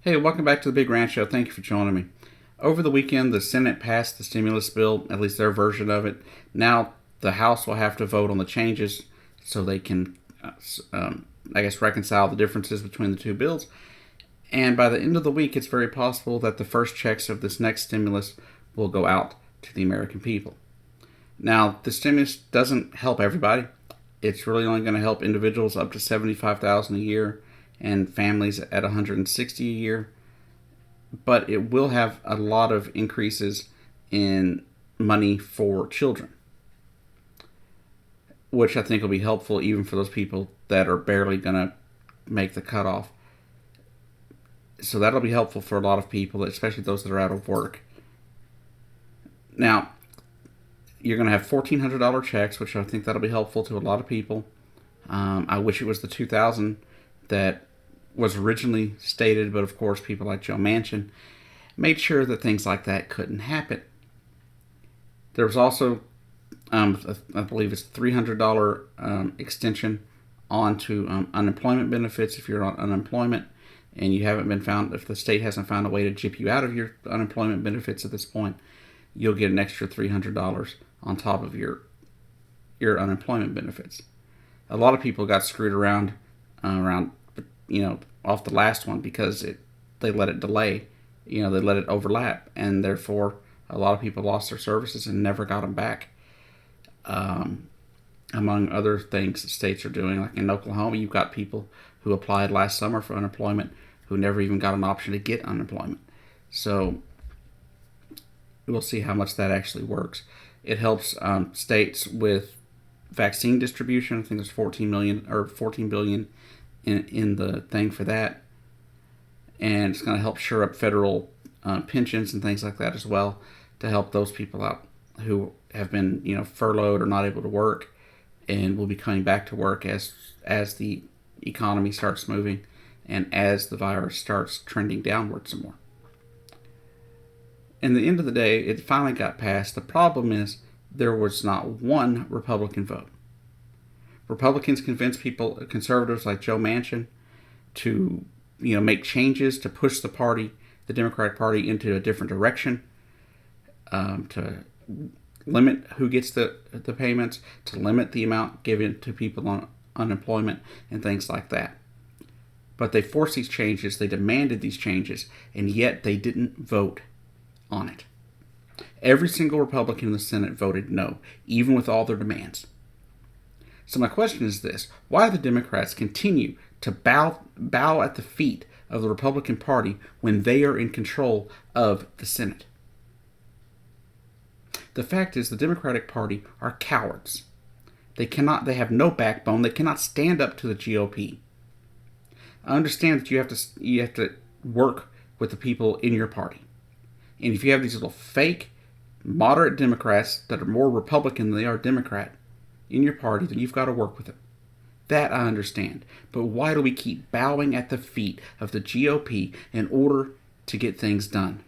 Hey, welcome back to the Big Ranch Show. Thank you for joining me. Over the weekend, the Senate passed the stimulus bill, at least their version of it. Now, the House will have to vote on the changes so they can, reconcile the differences between the two bills. And by the end of the week, it's very possible that the first checks of this next stimulus will go out to the American people. Now, the stimulus doesn't help everybody. It's really only going to help individuals up to $75,000 a year and families at $160 a year. But it will have a lot of increases in money for children, which I think will be helpful even for those people that are barely going to make the cutoff. So that'll be helpful for a lot of people, especially those that are out of work. Now, you're going to have $1,400 checks, which I think that'll be helpful to a lot of people. I wish it was the $2,000 that was originally stated, but of course, people like Joe Manchin made sure that things like that couldn't happen. There was also, I believe it's $300 extension onto unemployment benefits if you're on unemployment and you haven't been found, if the state hasn't found a way to jip you out of your unemployment benefits at this point, you'll get an extra $300 on top of your unemployment benefits. A lot of people got screwed around off the last one because they let it delay, they let it overlap, and therefore a lot of people lost their services and never got them back. Among other things that states are doing, like in Oklahoma, you've got people who applied last summer for unemployment who never even got an option to get unemployment. So we'll see how much that actually works. It helps states with vaccine distribution. I think there's 14 billion in the thing for that, and it's going to help shore up federal pensions and things like that as well to help those people out who have been furloughed or not able to work, and will be coming back to work as the economy starts moving and as the virus starts trending downward some more. In the end of the day, it finally got passed. The problem is there was not one Republican vote. Republicans convinced people, conservatives like Joe Manchin, to make changes to push the Democratic Party, into a different direction, to limit who gets the payments, to limit the amount given to people on unemployment and things like that. But they forced these changes, they demanded these changes, and yet they didn't vote on it. Every single Republican in the Senate voted no, even with all their demands. So my question is this: why do the Democrats continue to bow at the feet of the Republican Party when they are in control of the Senate? The fact is, the Democratic Party are cowards. They have no backbone. They cannot stand up to the GOP. I understand that you have to work with the people in your party. And if you have these little fake, moderate Democrats that are more Republican than they are Democrat in your party, then you've got to work with them. That I understand. But why do we keep bowing at the feet of the GOP in order to get things done?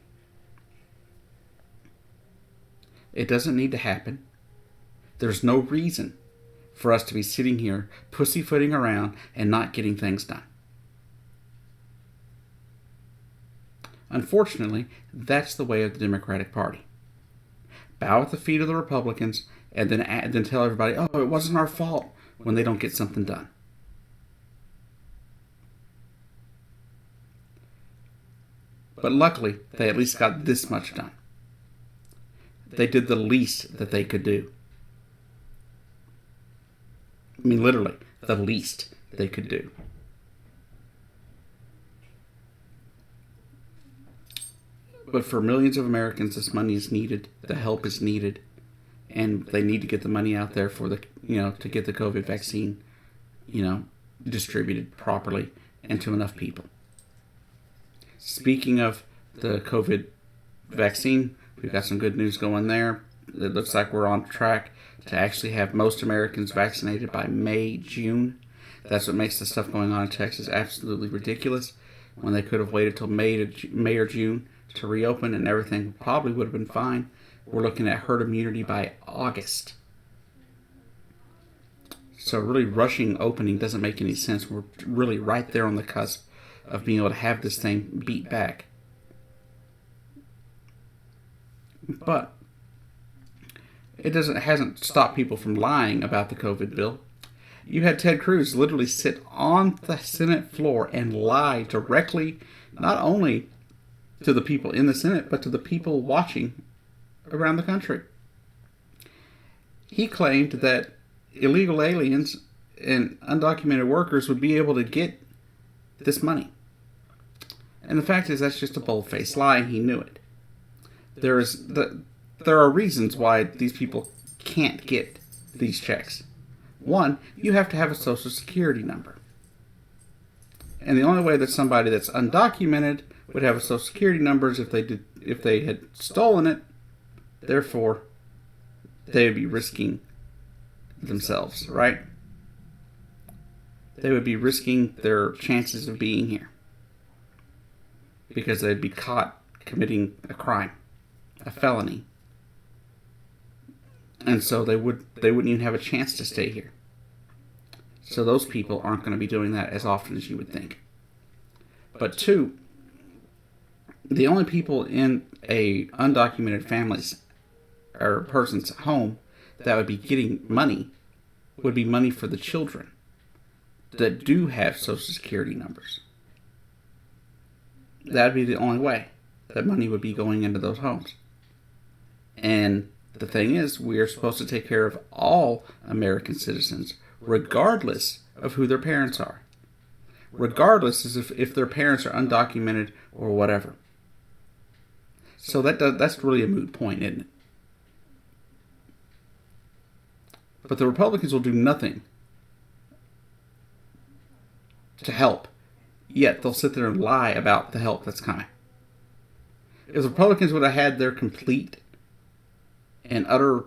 It doesn't need to happen. There's no reason for us to be sitting here pussyfooting around and not getting things done. Unfortunately, that's the way of the Democratic Party. Bow at the feet of the Republicans and then tell everybody, oh, it wasn't our fault, when they don't get something done. But luckily, they at least got this much done. They did the least that they could do. I mean, literally, the least they could do. But for millions of Americans, this money is needed. The help is needed, and they need to get the money out there for to get the COVID vaccine, distributed properly and to enough people. Speaking of the COVID vaccine, we've got some good news going there. It looks like we're on track to actually have most Americans vaccinated by May, June. That's what makes the stuff going on in Texas absolutely ridiculous, when they could have waited till May or June to reopen, and everything probably would have been fine. We're looking at herd immunity by August. So really rushing opening doesn't make any sense. We're really right there on the cusp of being able to have this thing beat back. But it hasn't stopped people from lying about the COVID bill. You had Ted Cruz literally sit on the Senate floor and lie directly, not only to the people in the Senate, but to the people watching around the country. He claimed that illegal aliens and undocumented workers would be able to get this money. And the fact is, that's just a bold-faced lie, and he knew it. There are reasons why these people can't get these checks. One, you have to have a social security number. And the only way that somebody that's undocumented would have a social security number is if they had stolen it. Therefore, they would be risking themselves, right? They would be risking their chances of being here because they'd be caught committing a crime, a felony. And so they wouldn't even have a chance to stay here. So those people aren't going to be doing that as often as you would think. But two, the only people in a undocumented family's or person's home that would be getting money would be money for the children that do have social security numbers. That would be the only way that money would be going into those homes. And the thing is, we are supposed to take care of all American citizens, regardless of who their parents are. Regardless as if their parents are undocumented or whatever. So that's really a moot point, isn't it? But the Republicans will do nothing to help, yet they'll sit there and lie about the help that's coming. If the Republicans would have had their complete and utter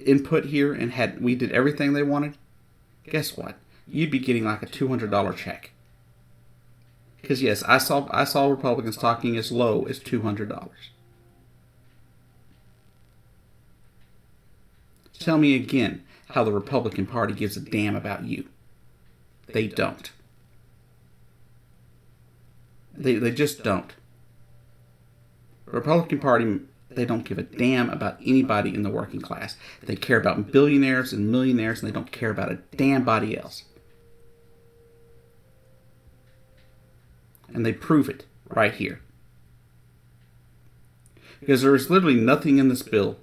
input here and we did everything they wanted, guess what? You'd be getting like a $200 check. Because yes, I saw Republicans talking as low as $200. Tell me again how the Republican Party gives a damn about you. They don't. They just don't. The Republican Party, they don't give a damn about anybody in the working class. They care about billionaires and millionaires, and they don't care about a damn body else. And they prove it right here. Because there is literally nothing in this bill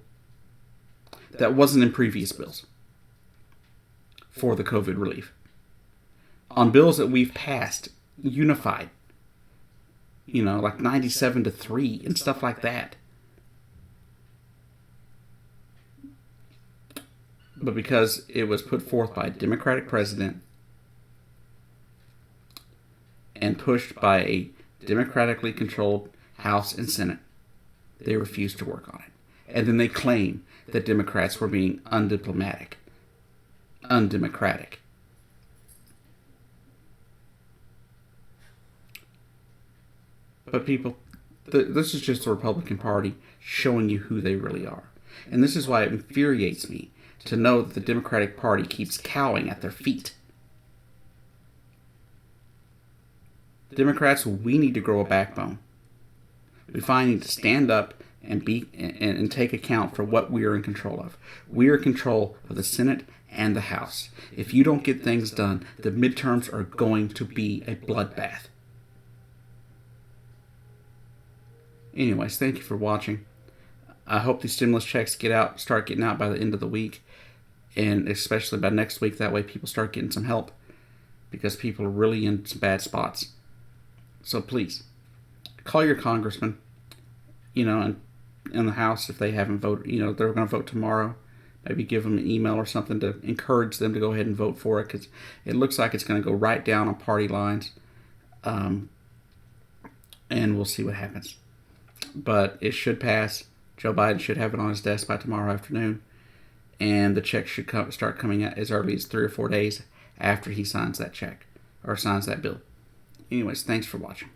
that wasn't in previous bills for the COVID relief. On bills that we've passed, unified, like 97-3 and stuff like that. But because it was put forth by a Democratic president and pushed by a democratically controlled House and Senate, they refused to work on it. And then they claim that Democrats were being undemocratic. But people, this is just the Republican Party showing you who they really are. And this is why it infuriates me to know that the Democratic Party keeps cowering at their feet. Democrats, we need to grow a backbone. We finally need to stand up and take account for what we are in control of. We are in control of the Senate and the House. If you don't get things done, the midterms are going to be a bloodbath. Anyways, thank you for watching. I hope these stimulus checks start getting out by the end of the week, and especially by next week. That way people start getting some help, because people are really in some bad spots. So please, call your congressman, and in the House if they haven't voted, they're going to vote tomorrow. Maybe give them an email or something to encourage them to go ahead and vote for it, because it looks like it's going to go right down on party lines. And we'll see what happens. But it should pass. Joe Biden should have it on his desk by tomorrow afternoon. And the check should start coming out as early as 3 or 4 days after he signs that check or signs that bill. Anyways, thanks for watching.